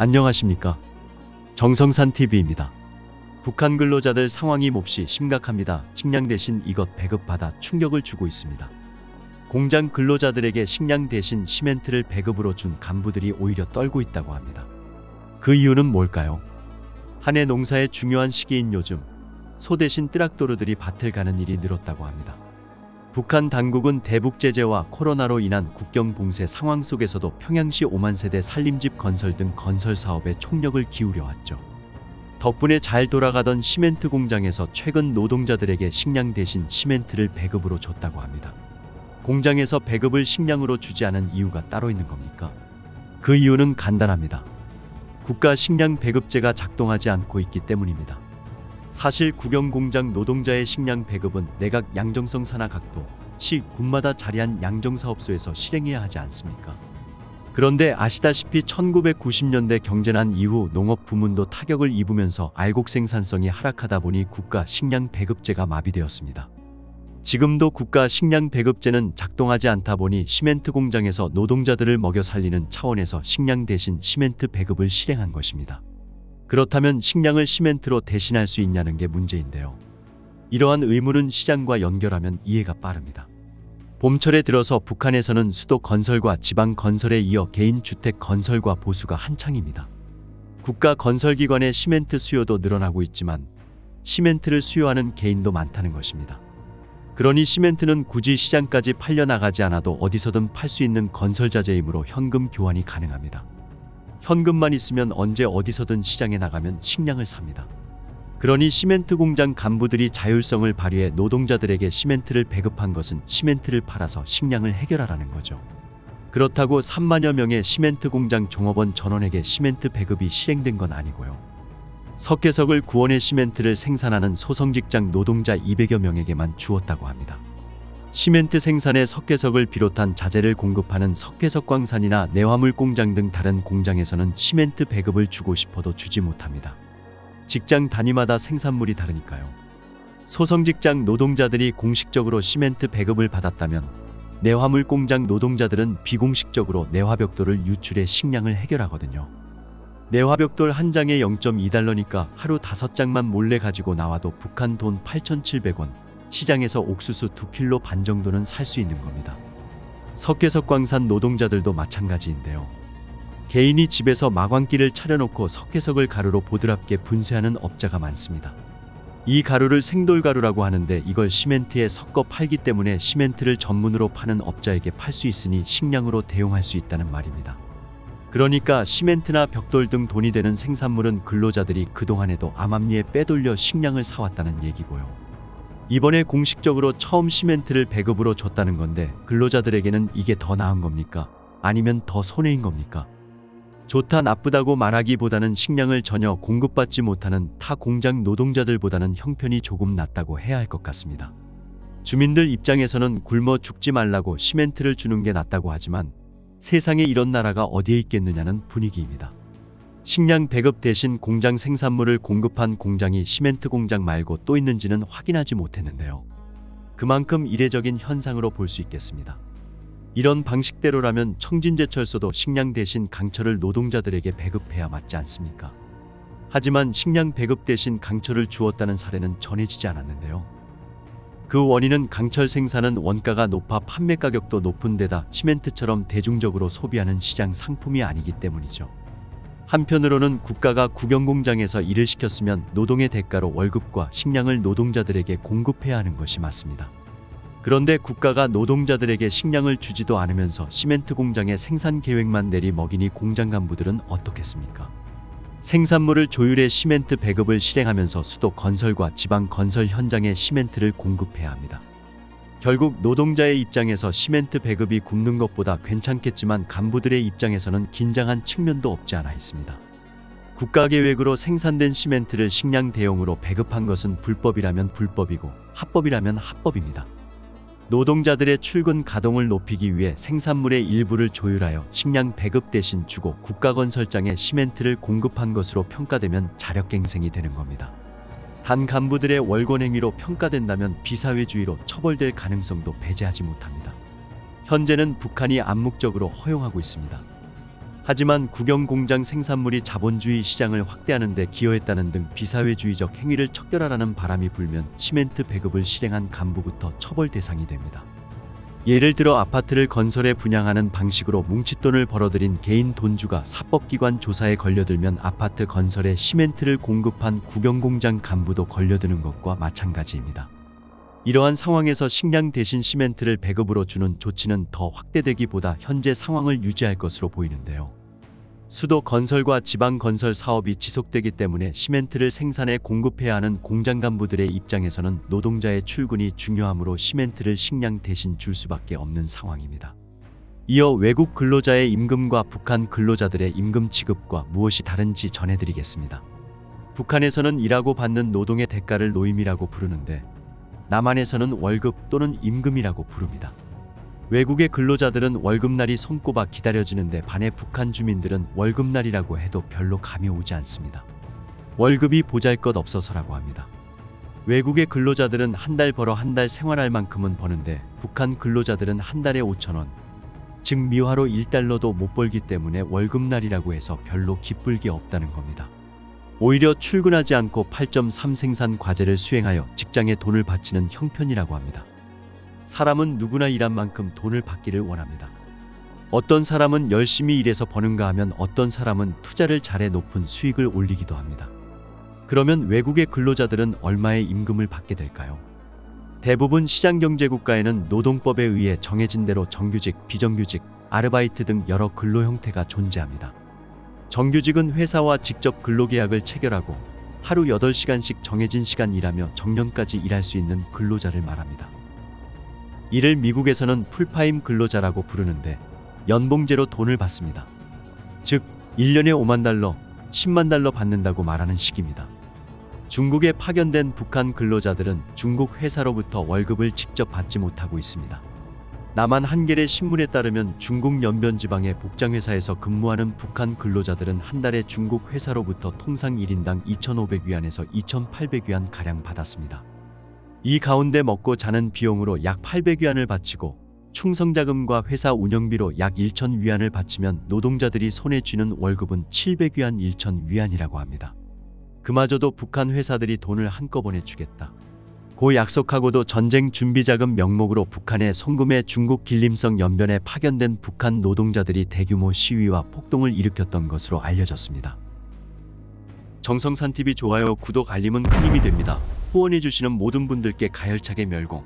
안녕하십니까? 정성산TV입니다. 북한 근로자들 상황이 몹시 심각합니다. 식량 대신 이것 배급받아 충격을 주고 있습니다. 공장 근로자들에게 식량 대신 시멘트를 배급으로 준 간부들이 오히려 떨고 있다고 합니다. 그 이유는 뭘까요? 한 해 농사의 중요한 시기인 요즘 소 대신 뜨락도르들이 밭을 가는 일이 늘었다고 합니다. 북한 당국은 대북 제재와 코로나로 인한 국경 봉쇄 상황 속에서도 평양시 5만 세대 살림집 건설 등 건설 사업에 총력을 기울여 왔죠. 덕분에 잘 돌아가던 시멘트 공장에서 최근 노동자들에게 식량 대신 시멘트를 배급으로 줬다고 합니다. 공장에서 배급을 식량으로 주지 않은 이유가 따로 있는 겁니까? 그 이유는 간단합니다. 국가 식량 배급제가 작동하지 않고 있기 때문입니다. 사실 국영공장 노동자의 식량 배급은 내각 양정성 산하각도, 시, 군마다 자리한 양정사업소에서 실행해야 하지 않습니까? 그런데 아시다시피 1990년대 경제난 이후 농업 부문도 타격을 입으면서 알곡 생산성이 하락하다 보니 국가 식량 배급제가 마비되었습니다. 지금도 국가 식량 배급제는 작동하지 않다 보니 시멘트 공장에서 노동자들을 먹여 살리는 차원에서 식량 대신 시멘트 배급을 실행한 것입니다. 그렇다면 식량을 시멘트로 대신할 수 있냐는 게 문제인데요. 이러한 의무는 시장과 연결하면 이해가 빠릅니다. 봄철에 들어서 북한에서는 수도 건설과 지방 건설에 이어 개인 주택 건설과 보수가 한창입니다. 국가 건설기관의 시멘트 수요도 늘어나고 있지만 시멘트를 수요하는 개인도 많다는 것입니다. 그러니 시멘트는 굳이 시장까지 팔려나가지 않아도 어디서든 팔 수 있는 건설자재이므로 현금 교환이 가능합니다. 현금만 있으면 언제 어디서든 시장에 나가면 식량을 삽니다. 그러니 시멘트 공장 간부들이 자율성을 발휘해 노동자들에게 시멘트를 배급한 것은 시멘트를 팔아서 식량을 해결하라는 거죠. 그렇다고 3만여 명의 시멘트 공장 종업원 전원에게 시멘트 배급이 실행된 건 아니고요. 석회석을 구원해 시멘트를 생산하는 소성직장 노동자 200여 명에게만 주었다고 합니다. 시멘트 생산에 석회석을 비롯한 자재를 공급하는 석회석광산이나 내화물 공장 등 다른 공장에서는 시멘트 배급을 주고 싶어도 주지 못합니다. 직장 단위마다 생산물이 다르니까요. 소성직장 노동자들이 공식적으로 시멘트 배급을 받았다면 내화물 공장 노동자들은 비공식적으로 내화벽돌을 유출해 식량을 해결하거든요. 내화벽돌 한 장에 0.2달러니까 하루 5장만 몰래 가지고 나와도 북한 돈 8,700원, 시장에서 옥수수 2kg 반 정도는 살 수 있는 겁니다. 석회석 광산 노동자들도 마찬가지인데요. 개인이 집에서 마광기를 차려놓고 석회석을 가루로 보드랍게 분쇄하는 업자가 많습니다. 이 가루를 생돌가루라고 하는데 이걸 시멘트에 섞어 팔기 때문에 시멘트를 전문으로 파는 업자에게 팔 수 있으니 식량으로 대용할 수 있다는 말입니다. 그러니까 시멘트나 벽돌 등 돈이 되는 생산물은 근로자들이 그동안에도 암암리에 빼돌려 식량을 사왔다는 얘기고요. 이번에 공식적으로 처음 시멘트를 배급으로 줬다는 건데 근로자들에게는 이게 더 나은 겁니까? 아니면 더 손해인 겁니까? 좋다 나쁘다고 말하기보다는 식량을 전혀 공급받지 못하는 타 공장 노동자들보다는 형편이 조금 낫다고 해야 할 것 같습니다. 주민들 입장에서는 굶어 죽지 말라고 시멘트를 주는 게 낫다고 하지만 세상에 이런 나라가 어디에 있겠느냐는 분위기입니다. 식량 배급 대신 공장 생산물을 공급한 공장이 시멘트 공장 말고 또 있는지는 확인하지 못했는데요. 그만큼 이례적인 현상으로 볼 수 있겠습니다. 이런 방식대로라면 청진제철소도 식량 대신 강철을 노동자들에게 배급해야 맞지 않습니까? 하지만 식량 배급 대신 강철을 주었다는 사례는 전해지지 않았는데요. 그 원인은 강철 생산은 원가가 높아 판매 가격도 높은 데다 시멘트처럼 대중적으로 소비하는 시장 상품이 아니기 때문이죠. 한편으로는 국가가 국영공장에서 일을 시켰으면 노동의 대가로 월급과 식량을 노동자들에게 공급해야 하는 것이 맞습니다. 그런데 국가가 노동자들에게 식량을 주지도 않으면서 시멘트 공장의 생산 계획만 내리 먹이니 공장 간부들은 어떻겠습니까? 생산물을 조율해 시멘트 배급을 실행하면서 수도 건설과 지방 건설 현장에 시멘트를 공급해야 합니다. 결국 노동자의 입장에서 시멘트 배급이 굶는 것보다 괜찮겠지만 간부들의 입장에서는 긴장한 측면도 없지 않아 있습니다. 국가 계획으로 생산된 시멘트를 식량 대용으로 배급한 것은 불법이라면 불법이고 합법이라면 합법입니다. 노동자들의 출근 가동을 높이기 위해 생산물의 일부를 조율하여 식량 배급 대신 주고 국가건설장에 시멘트를 공급한 것으로 평가되면 자력갱생이 되는 겁니다. 단 간부들의 월권 행위로 평가된다면 비사회주의로 처벌될 가능성도 배제하지 못합니다. 현재는 북한이 암묵적으로 허용하고 있습니다. 하지만 국영공장 생산물이 자본주의 시장을 확대하는 데 기여했다는 등 비사회주의적 행위를 척결하라는 바람이 불면 시멘트 배급을 실행한 간부부터 처벌 대상이 됩니다. 예를 들어 아파트를 건설에 분양하는 방식으로 뭉칫돈을 벌어들인 개인 돈주가 사법기관 조사에 걸려들면 아파트 건설에 시멘트를 공급한 국영공장 간부도 걸려드는 것과 마찬가지입니다. 이러한 상황에서 식량 대신 시멘트를 배급으로 주는 조치는 더 확대되기보다 현재 상황을 유지할 것으로 보이는데요. 수도 건설과 지방 건설 사업이 지속되기 때문에 시멘트를 생산해 공급해야 하는 공장 간부들의 입장에서는 노동자의 출근이 중요하므로 시멘트를 식량 대신 줄 수밖에 없는 상황입니다. 이어 외국 근로자의 임금과 북한 근로자들의 임금 지급과 무엇이 다른지 전해드리겠습니다. 북한에서는 일하고 받는 노동의 대가를 노임이라고 부르는데 남한에서는 월급 또는 임금이라고 부릅니다. 외국의 근로자들은 월급날이 손꼽아 기다려지는데 반해 북한 주민들은 월급날이라고 해도 별로 감이 오지 않습니다. 월급이 보잘것없어서라고 합니다. 외국의 근로자들은 한 달 벌어 한 달 생활할 만큼은 버는데 북한 근로자들은 한 달에 5,000원, 즉 미화로 1달러도 못 벌기 때문에 월급날이라고 해서 별로 기쁠 게 없다는 겁니다. 오히려 출근하지 않고 8.3 생산 과제를 수행하여 직장에 돈을 바치는 형편이라고 합니다. 사람은 누구나 일한 만큼 돈을 받기를 원합니다. 어떤 사람은 열심히 일해서 버는가 하면 어떤 사람은 투자를 잘해 높은 수익을 올리기도 합니다. 그러면 외국의 근로자들은 얼마의 임금을 받게 될까요? 대부분 시장경제국가에는 노동법에 의해 정해진 대로 정규직, 비정규직, 아르바이트 등 여러 근로 형태가 존재합니다. 정규직은 회사와 직접 근로계약을 체결하고 하루 8시간씩 정해진 시간 일하며 정년까지 일할 수 있는 근로자를 말합니다. 이를 미국에서는 풀타임 근로자라고 부르는데 연봉제로 돈을 받습니다. 즉 1년에 5만 달러, 10만 달러 받는다고 말하는 식입니다. 중국에 파견된 북한 근로자들은 중국 회사로부터 월급을 직접 받지 못하고 있습니다. 남한 한겨레 신문에 따르면 중국 연변지방의 복장회사에서 근무하는 북한 근로자들은 한 달에 중국 회사로부터 통상 1인당 2,500위안에서 2,800위안 가량 받았습니다. 이 가운데 먹고 자는 비용으로 약 800위안을 바치고 충성자금과 회사 운영비로 약 1,000위안을 바치면 노동자들이 손에 쥐는 월급은 700위안 1,000위안이라고 합니다. 그마저도 북한 회사들이 돈을 한꺼번에 주겠다 고 약속하고도 전쟁 준비자금 명목으로 북한에 송금해 중국 길림성 연변에 파견된 북한 노동자들이 대규모 시위와 폭동을 일으켰던 것으로 알려졌습니다. 정성산TV 좋아요, 구독, 알림은 큰 힘이 됩니다. 후원해주시는 모든 분들께 가열차게 멸공.